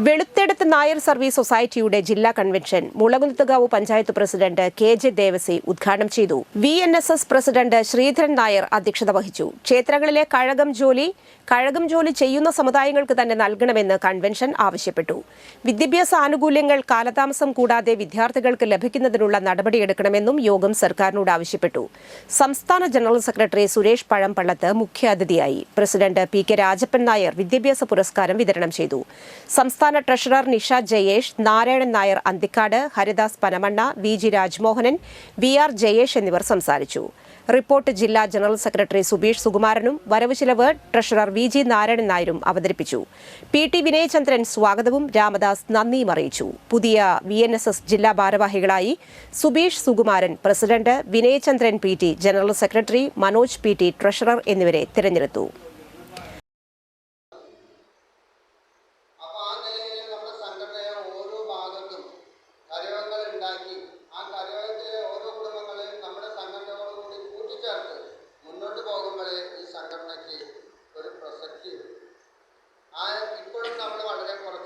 Veluthedath Nair service സൊസൈറ്റിയുടെ ജില്ലാ convention Mulakunnathukavu panchayat president K J. Devasi ഉദ്ഘാടനം ചെയ്തു. VNSS പ്രസിഡന്റ് ശ്രീധരൻ നായർ അധ്യക്ഷത വഹിച്ചു. ക്ഷേത്രങ്ങളിലെ കഴകം ജോലി ചെയ്യുന്ന സമുദായങ്ങൾക്ക് തന്നെ നൽകണമെന്ന് കൺവെൻഷൻ ആവശ്യപ്പെട്ടു. വിദ്യാഭ്യാസ ആനുകൂല്യങ്ങൾ കാലതാമസം കൂടാതെ വിദ്യാർത്ഥികൾക്ക് ലഭിക്കുന്നതിനുള്ള നടപടിയെടുക്കണമെന്നും യോഗം സർക്കാരിനോട് ആവശ്യപ്പെട്ടു. സംസ്ഥാന ജനറൽ സെക്രട്ടറി സുരേഷ് പഴംപള്ളത്ത് മുഖ്യാതിഥിയായി. President P K. രാജപ്പൻ നായർ വിദ്യാഭ്യാസ പുരസ്കാരം വിതരണം ചെയ്തു. സംസ്ഥാന treasurer Nisha Jayesh, Narayanan Nair Anthikad, Haridas Panamanna, VG Rajmohanan, VR Jayesh എന്നിവർ സംസാരിച്ചു. റിപ്പോർട്ട് ജില്ലാ ജനറൽ സെക്രട്ടറി സുബീഷ് സുകുമാരനും വരവ് ചിലവ് ട്രഷറർ VG നാരായണൻ നായരും അവതരിപ്പിച്ചു. PT വിനയചന്ദ്രൻ സ്വാഗതവും രാമദാസ് നന്ദിയും അറിയിച്ചു. പുതിയ VNSS ജില്ലാ ഭാരവാഹികളായി Subeesh Sukumaran president, Vinayachandran PT general secretary, Manoj PT treasurer എന്നിവരെ തിരഞ്ഞെടുത്തു. ഇപ്പോഴും നമ്മൾ വളരെ കുറച്ച്